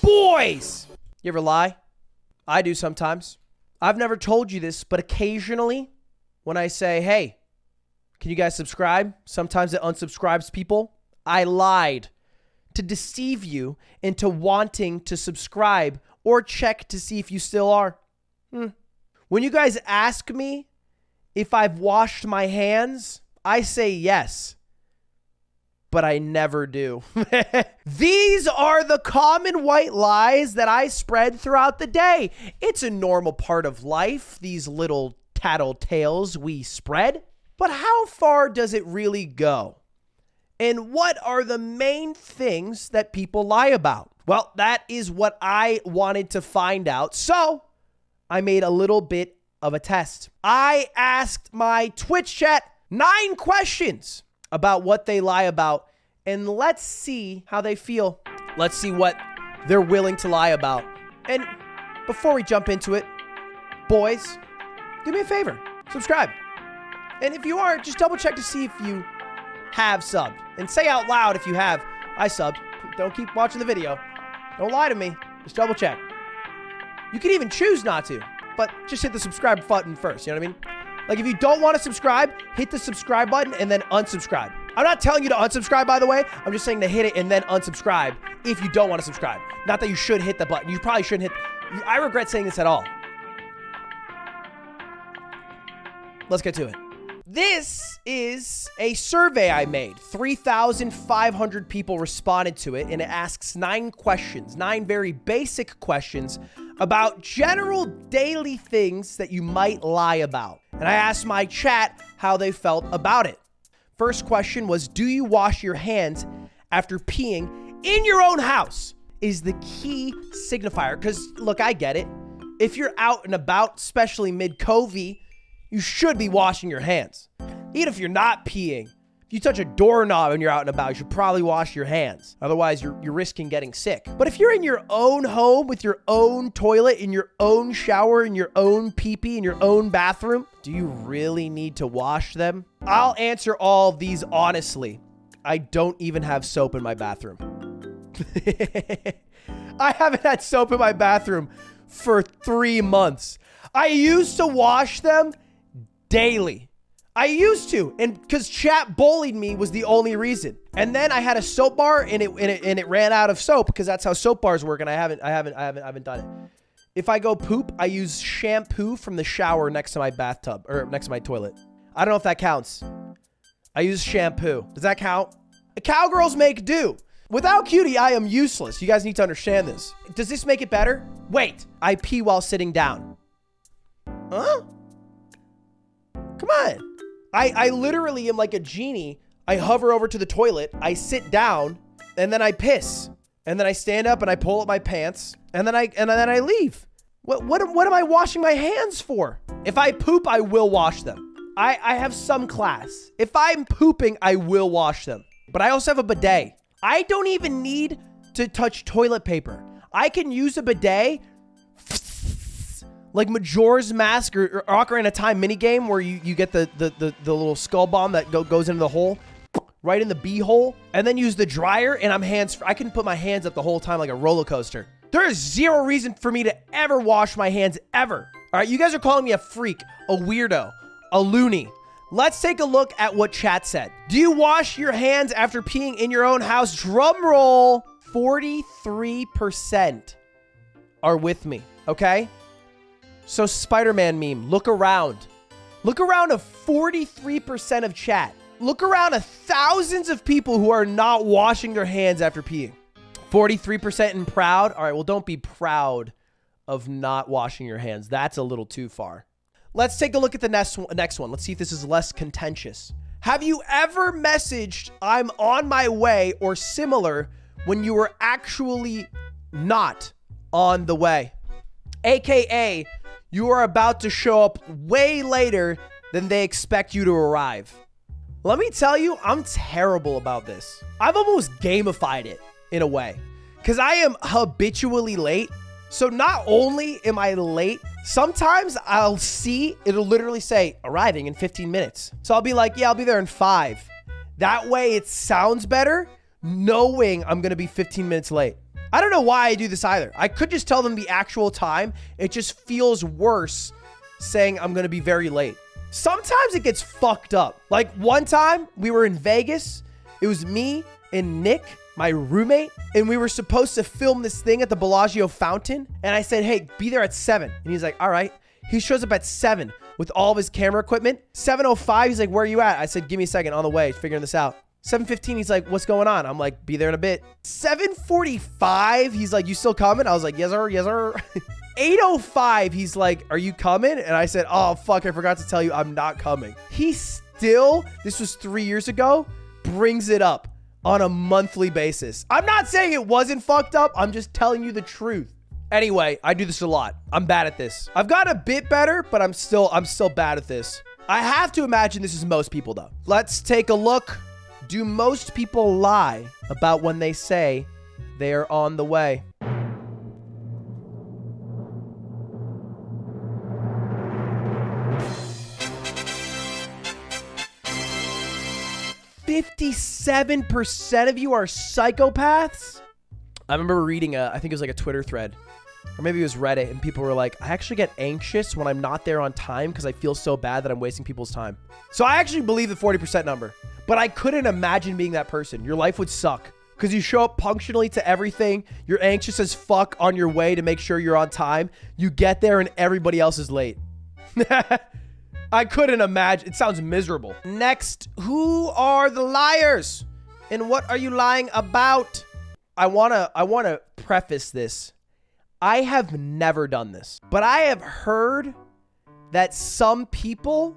Boys! You ever lie? I do sometimes. I've never told you this, but occasionally when I say, hey, can you guys subscribe? Sometimes it unsubscribes people. I lied to deceive you into wanting to subscribe or check to see if you still are. When you guys ask me if I've washed my hands, I say yes, but I never do. These are the common white lies that I spread throughout the day. It's a normal part of life, these little tattletales we spread. But how far does it really go? And what are the main things that people lie about? Well, that is what I wanted to find out. So I made a little bit of a test. I asked my Twitch chat 9 questions about what they lie about, and let's see how they feel. Let's see what they're willing to lie about. And before we jump into it, boys, do me a favor, subscribe. And if you are, just double check to see if you have subbed. And say out loud if you have, I subbed. Don't keep watching the video. Don't lie to me. Just double check. You can even choose not to, but just hit the subscribe button first. You know what I mean? Like if you don't want to subscribe, hit the subscribe button and then unsubscribe. I'm not telling you to unsubscribe, by the way. I'm just saying to hit it and then unsubscribe if you don't want to subscribe. Not that you should hit the button. You probably shouldn't hit. I regret saying this at all. Let's get to it. This is a survey I made. 3,500 people responded to it, and it asks 9 questions, 9 very basic questions about general daily things that you might lie about. And I asked my chat how they felt about it. First question was, do you wash your hands after peeing in your own house? Is the key signifier. Because, look, I get it. If you're out and about, especially mid-COVID, you should be washing your hands. Even if you're not peeing, if you touch a doorknob and you're out and about, you should probably wash your hands. Otherwise, you're risking getting sick. But if you're in your own home with your own toilet, in your own shower, in your own pee-pee, in your own bathroom, do you really need to wash them? I'll answer all of these honestly. I don't even have soap in my bathroom. I haven't had soap in my bathroom for 3 months. I used to wash them daily. I used to, and because chat bullied me was the only reason. And then I had a soap bar, and it ran out of soap because that's how soap bars work. And I haven't done it. If I go poop, I use shampoo from the shower next to my bathtub or next to my toilet. I don't know if that counts. I use shampoo. Does that count? Cowgirls make do. Without Cutie, I am useless. You guys need to understand this. Does this make it better? Wait, I pee while sitting down. Huh? Come on. I literally am like a genie. I hover over to the toilet, I sit down, and then I piss. And then I stand up and I pull up my pants, and then I leave. What am I washing my hands for? If I poop, I will wash them. I have some class. If I'm pooping, I will wash them. But I also have a bidet. I don't even need to touch toilet paper. I can use a bidet like Majora's Mask or Ocarina of Time minigame where you get the little skull bomb that goes into the hole, right in the bee hole, and then use the dryer, and I can put my hands up the whole time like a roller coaster. There is zero reason for me to ever wash my hands, ever. All right, you guys are calling me a freak, a weirdo, a loony. Let's take a look at what chat said. Do you wash your hands after peeing in your own house? Drum roll. 43% are with me, okay? So Spider-Man meme, look around. Look around a 43% of chat. Look around at thousands of people who are not washing their hands after peeing. 43% and proud. All right, well, don't be proud of not washing your hands. That's a little too far. Let's take a look at the next one. Let's see if this is less contentious. Have you ever messaged, I'm on my way or similar when you were actually not on the way? AKA, you are about to show up way later than they expect you to arrive. Let me tell you, I'm terrible about this. I've almost gamified it in a way because I am habitually late. So not only am I late, sometimes I'll see, it'll literally say arriving in 15 minutes. So I'll be like, yeah, I'll be there in 5. That way it sounds better knowing I'm going to be 15 minutes late. I don't know why I do this either. I could just tell them the actual time. It just feels worse saying I'm going to be very late. Sometimes it gets fucked up. Like one time we were in Vegas. It was me and Nick, my roommate, and we were supposed to film this thing at the Bellagio fountain. And I said, hey, be there at 7. And he's like, all right. He shows up at 7 with all of his camera equipment. 7:05, he's like, where are you at? I said, give me a second, on the way, figuring this out. 7:15, he's like, what's going on? I'm like, be there in a bit. 7:45, he's like, you still coming? I was like, yes, sir, yes, sir. 8:05, he's like, are you coming? And I said, oh, fuck, I forgot to tell you I'm not coming. He still, this was 3 years ago, brings it up on a monthly basis. I'm not saying it wasn't fucked up. I'm just telling you the truth. Anyway, I do this a lot. I'm bad at this. I've got a bit better, but I'm still bad at this. I have to imagine this is most people though. Let's take a look. Do most people lie about when they say they are on the way? "57% of you are psychopaths?" I remember reading I think it was like a Twitter thread, or maybe it was Reddit, and people were like, I actually get anxious when I'm not there on time because I feel so bad that I'm wasting people's time. So I actually believe the 40% number, but I couldn't imagine being that person. Your life would suck because you show up punctually to everything. You're anxious as fuck on your way to make sure you're on time. You get there and everybody else is late. I couldn't imagine. It sounds miserable. Next, who are the liars? And what are you lying about? I wanna preface this. I have never done this, but I have heard that some people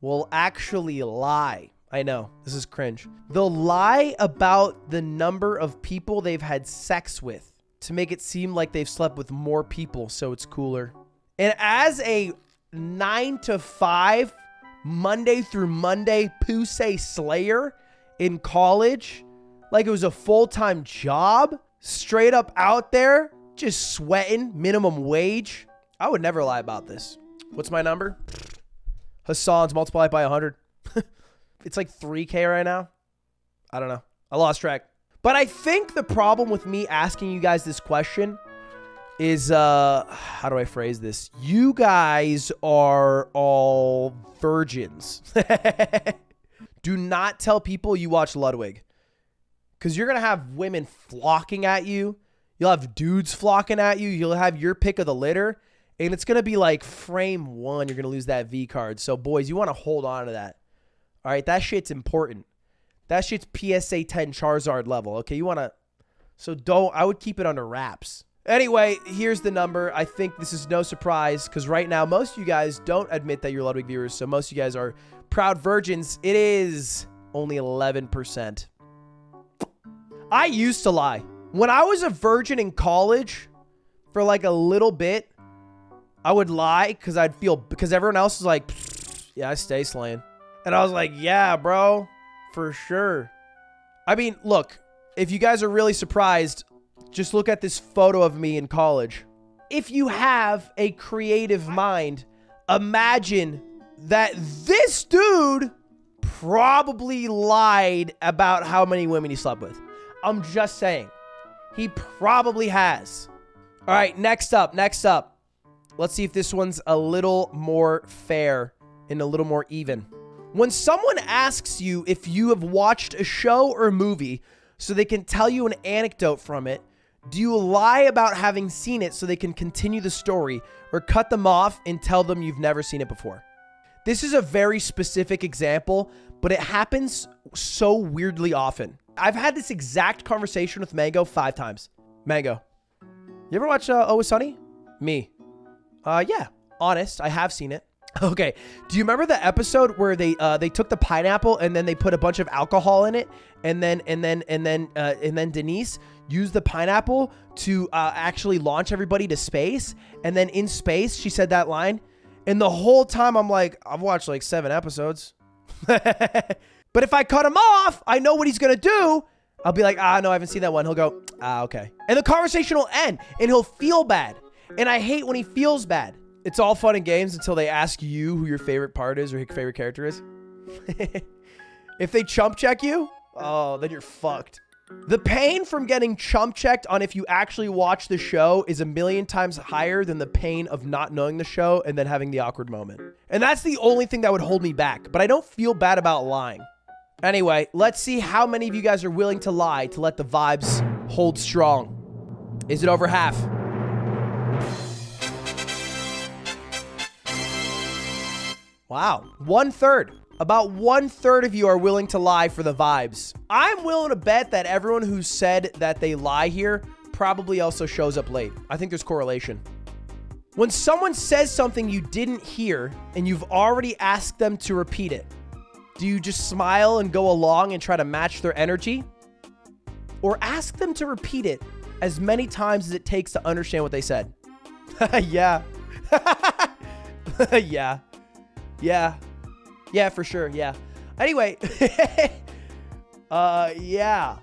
will actually lie. I know, this is cringe. They'll lie about the number of people they've had sex with to make it seem like they've slept with more people, so it's cooler. And as a 9 to 5, Monday through Monday Pussy Slayer in college, like it was a full-time job, straight up out there, just sweating, minimum wage. I would never lie about this. What's my number? Hassan's, multiply it by 100. It's like 3K right now. I don't know. I lost track. But I think the problem with me asking you guys this question is, how do I phrase this? You guys are all virgins. Do not tell people you watch Ludwig, because you're going to have women flocking at you. You'll have dudes flocking at you. You'll have your pick of the litter, and it's going to be like frame 1. You're going to lose that V card. So boys, you want to hold on to that. All right. That shit's important. That shit's PSA 10 Charizard level. Okay. You want to, so I would keep it under wraps. Anyway, here's the number. I think this is no surprise because right now, most of you guys don't admit that you're Ludwig viewers. So most of you guys are proud virgins. It is only 11%. I used to lie. When I was a virgin in college for like a little bit, I would lie because because everyone else was like, yeah, I stay slaying. And I was like, yeah, bro, for sure. I mean, look, if you guys are really surprised, just look at this photo of me in college. If you have a creative mind, imagine that this dude probably lied about how many women he slept with. I'm just saying. He probably has. All right, next up. Let's see if this one's a little more fair and a little more even. When someone asks you if you have watched a show or a movie so they can tell you an anecdote from it, do you lie about having seen it so they can continue the story, or cut them off and tell them you've never seen it before? This is a very specific example, but it happens so weirdly often. I've had this exact conversation with Mango 5 times. Mango, you ever watch Always Sunny? Me. Yeah, honest, I have seen it. Okay, do you remember the episode where they took the pineapple and then they put a bunch of alcohol in it, and then Denise used the pineapple to actually launch everybody to space, and then in space she said that line, and the whole time I'm like, I've watched like 7 episodes. But if I cut him off, I know what he's gonna do. I'll be like, no, I haven't seen that one. He'll go, okay, and the conversation will end, and he'll feel bad, and I hate when he feels bad. It's all fun and games until they ask you who your favorite part is or your favorite character is. If they chump check you, oh, then you're fucked. The pain from getting chump checked on if you actually watch the show is a million times higher than the pain of not knowing the show and then having the awkward moment. And that's the only thing that would hold me back, but I don't feel bad about lying. Anyway, let's see how many of you guys are willing to lie to let the vibes hold strong. Is it over half? Wow, 1/3. About 1/3 of you are willing to lie for the vibes. I'm willing to bet that everyone who said that they lie here probably also shows up late. I think there's correlation. When someone says something you didn't hear and you've already asked them to repeat it, do you just smile and go along and try to match their energy? Or ask them to repeat it as many times as it takes to understand what they said? Yeah. Yeah. Yeah. Yeah, for sure. Yeah. Anyway, yeah.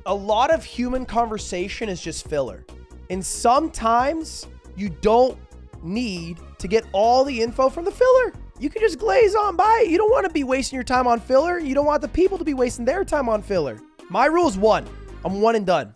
A lot of human conversation is just filler. And sometimes you don't need to get all the info from the filler. You can just glaze on by it. You don't want to be wasting your time on filler. You don't want the people to be wasting their time on filler. My rule is one. I'm one and done.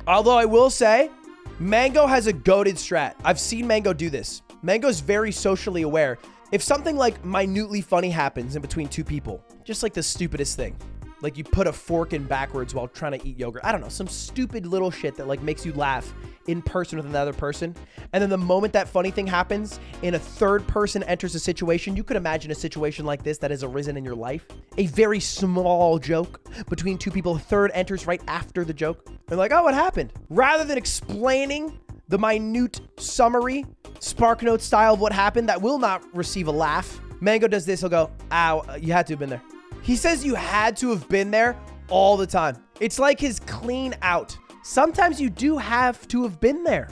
Although I will say, Mango has a goated strat. I've seen Mango do this. Mango's very socially aware. If something like minutely funny happens in between two people, just like the stupidest thing, like you put a fork in backwards while trying to eat yogurt. I don't know, some stupid little shit that like makes you laugh in person with another person. And then the moment that funny thing happens and a third person enters a situation, you could imagine a situation like this that has arisen in your life. A very small joke between two people. A third enters right after the joke. They're like, oh, what happened? Rather than explaining the minute summary, SparkNote style of what happened that will not receive a laugh, Mango does this. He'll go, ow, you had to have been there. He says you had to have been there all the time. It's like his clean out. Sometimes you do have to have been there.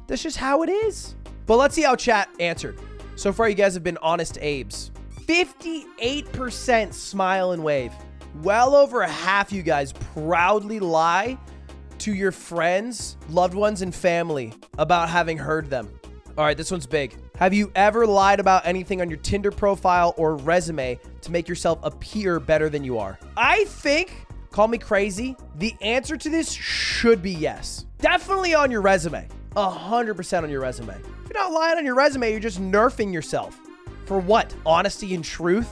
That's just how it is. But let's see how chat answered. So far, you guys have been honest Abes. 58% smile and wave. Well over half you guys proudly lie to your friends, loved ones, and family about having heard them. All right, this one's big. Have you ever lied about anything on your Tinder profile or resume to make yourself appear better than you are? I think, call me crazy, the answer to this should be yes. Definitely on your resume. 100% on your resume. If you're not lying on your resume, you're just nerfing yourself. For what? Honesty and truth?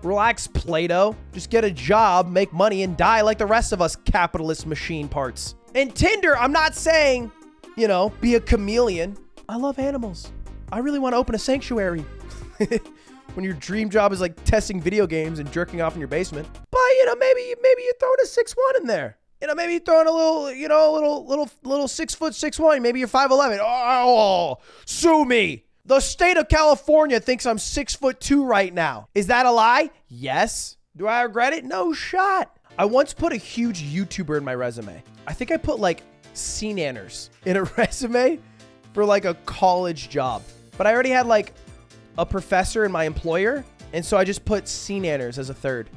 Relax, Play-Doh. Just get a job, make money, and die like the rest of us capitalist machine parts. And Tinder, I'm not saying, you know, be a chameleon. I love animals. I really want to open a sanctuary. When your dream job is like testing video games and jerking off in your basement. But, you know, maybe you're throwing a 6'1" in there. You know, maybe you're throwing a little, you know, little 6'6'1". Maybe you're 5'11". Oh, sue me. The state of California thinks I'm 6'2" right now. Is that a lie? Yes. Do I regret it? No shot. I once put a huge YouTuber in my resume. I think I put like CNanners in a resume for like a college job. But I already had like a professor in my employer. And so I just put CNanners as a third.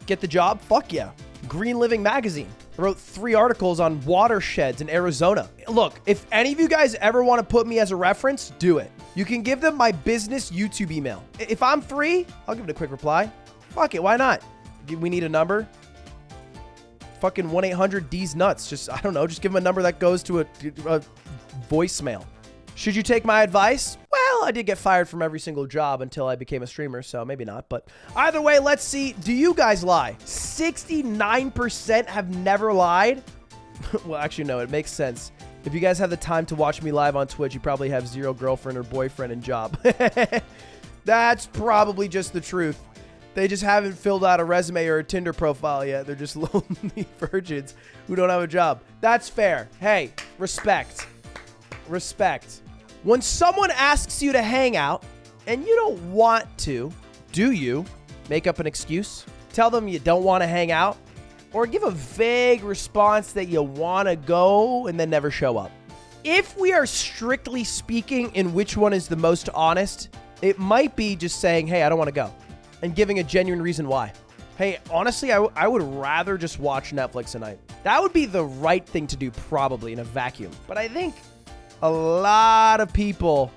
Get the job? Fuck yeah. Green Living Magazine. I wrote 3 articles on watersheds in Arizona. Look, if any of you guys ever want to put me as a reference, do it. You can give them my business YouTube email. If I'm free, I'll give it a quick reply. Fuck it, why not? We need a number. Fucking 1-800-D's nuts. Just, I don't know, just give them a number that goes to a voicemail. Should you take my advice? Well, I did get fired from every single job until I became a streamer, so maybe not. But either way, let's see. Do you guys lie? 69% have never lied. Well, actually, no, it makes sense. If you guys have the time to watch me live on Twitch, you probably have 0 girlfriend or boyfriend and job. That's probably just the truth. They just haven't filled out a resume or a Tinder profile yet. They're just lonely virgins who don't have a job. That's fair. Hey, respect. Respect. When someone asks you to hang out and you don't want to, do you make up an excuse? Tell them you don't want to hang out? Or give a vague response that you want to go and then never show up? If we are strictly speaking in which one is the most honest, it might be just saying, hey, I don't want to go, and giving a genuine reason why. Hey, honestly, I would rather just watch Netflix tonight. That would be the right thing to do probably in a vacuum. But I think a lot of people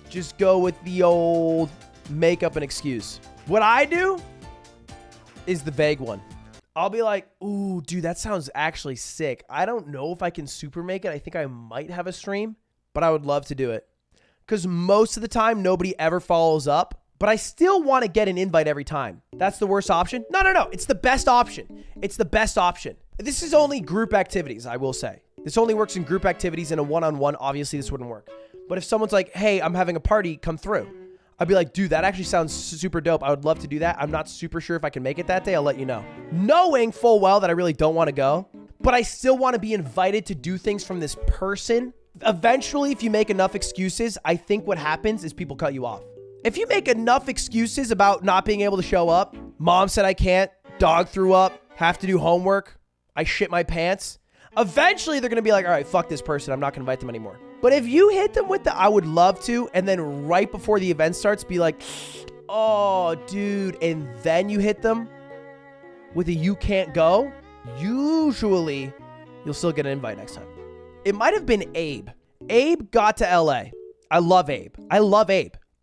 just go with the old make up an excuse. What I do is the vague one. I'll be like, ooh, dude, that sounds actually sick. I don't know if I can super make it. I think I might have a stream, but I would love to do it. Because most of the time, nobody ever follows up, but I still want to get an invite every time. That's the worst option? No. It's the best option. It's the best option. This is only group activities, I will say. This only works in group activities. In a one-on-one, obviously this wouldn't work. But if someone's like, hey, I'm having a party, come through. I'd be like, dude, that actually sounds super dope. I would love to do that. I'm not super sure if I can make it that day. I'll let you know. Knowing full well that I really don't want to go, but I still want to be invited to do things from this person. Eventually, if you make enough excuses, I think what happens is people cut you off. If you make enough excuses about not being able to show up, mom said I can't, dog threw up, have to do homework, I shit my pants, eventually they're going to be like, all right, fuck this person. I'm not going to invite them anymore. But if you hit them with the, I would love to, and then right before the event starts, be like, oh, dude, and then you hit them with a you can't go, usually you'll still get an invite next time. It might have been Abe. Abe got to LA. I love Abe.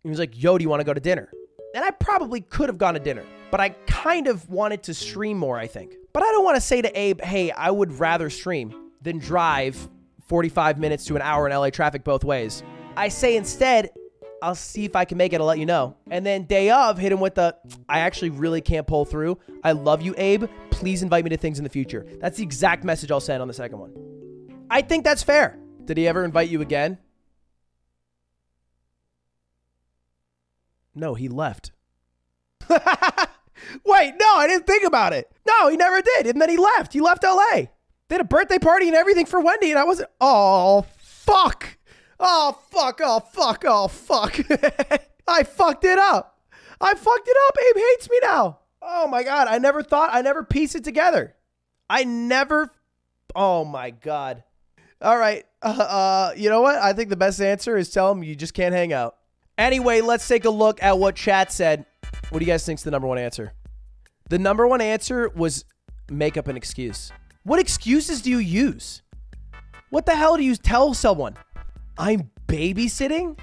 He was like, yo, do you want to go to dinner? And I probably could have gone to dinner, but I kind of wanted to stream more, I think. But I don't want to say to Abe, hey, I would rather stream than drive 45 minutes to an hour in LA traffic both ways. I say instead, I'll see if I can make it. I'll let you know. And then day of, hit him with the, I actually really can't pull through. I love you, Abe. Please invite me to things in the future. That's the exact message I'll send on the second one. I think that's fair. Did he ever invite you again? No, he left. Wait, no, I didn't think about it. No, he never did. And then he left. He left LA. They had a birthday party and everything for Wendy, and I wasn't. Oh, fuck. Oh, fuck. Oh, fuck. Oh, fuck. I fucked it up. Abe hates me now. Oh, my God. I never pieced it together. Oh, my God. All right. You know what? I think the best answer is tell him you just can't hang out. Anyway, let's take a look at what chat said. What do you guys think is the number one answer? The number one answer was make up an excuse. What excuses do you use? What the hell do you tell someone? I'm babysitting?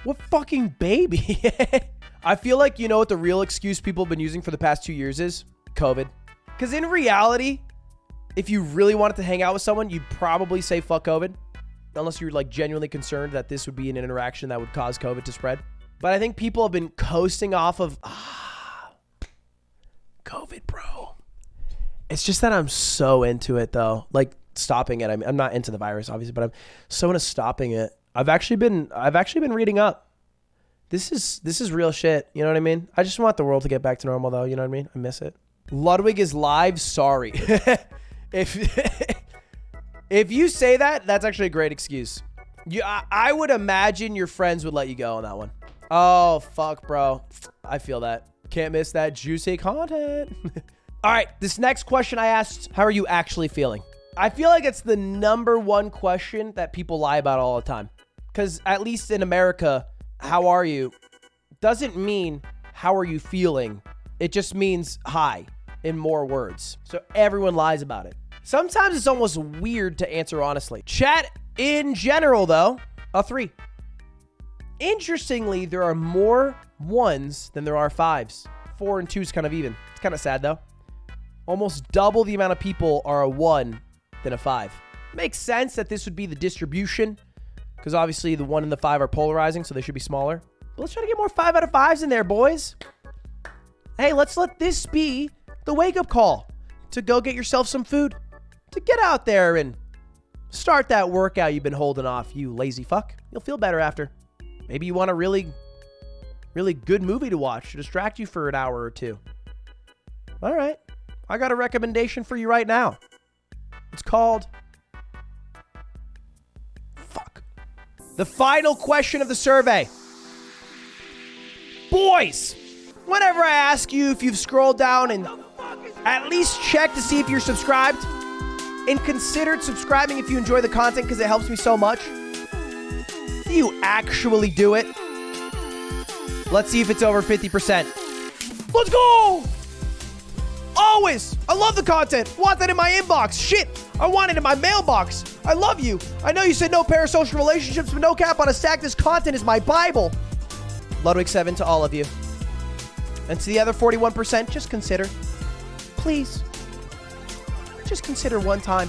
What fucking baby? I feel like you know what the real excuse people have been using for the past 2 years is? COVID. Because in reality, if you really wanted to hang out with someone, you'd probably say fuck COVID. Unless you're like genuinely concerned that this would be an interaction that would cause COVID to spread. But I think people have been coasting off of COVID, bro. It's just that I'm so into it though. Like stopping it. I'm not into the virus obviously, but I'm so into stopping it. I've actually been reading up. This is real shit. You know what I mean? I just want the world to get back to normal though. You know what I mean? I miss it. Ludwig is live. Sorry. If you say that, that's actually a great excuse. I would imagine your friends would let you go on that one. Oh, fuck, bro. I feel that. Can't miss that juicy content. All right, this next question I asked, how are you actually feeling? I feel like it's the number one question that people lie about all the time. Because at least in America, how are you doesn't mean how are you feeling. It just means hi in more words. So everyone lies about it. Sometimes it's almost weird to answer honestly. Chat in general, though, a 3. Interestingly, there are more 1s than there are 5s. 4 and 2 is kind of even. It's kind of sad, though. Almost double the amount of people are a 1 than a 5. Makes sense that this would be the distribution, because obviously the 1 and the 5 are polarizing, so they should be smaller. But let's try to get more 5 out of 5s in there, boys. Hey, let's let this be the wake-up call to go get yourself some food. To get out there and start that workout you've been holding off, you lazy fuck. You'll feel better after. Maybe you want a really, really good movie to watch to distract you for an hour or 2. All right. I got a recommendation for you right now. It's called... Fuck. The final question of the survey. Boys, whenever I ask you if you've scrolled down and at least check to see if you're subscribed, and considered subscribing if you enjoy the content because it helps me so much. Do you actually do it? Let's see if it's over 50%. Let's go! Always! I love the content. Want that in my inbox. Shit! I want it in my mailbox. I love you. I know you said no parasocial relationships, but no cap on a stack. This content is my Bible. Ludwig 7 to all of you. And to the other 41%, just consider. Please. just consider one time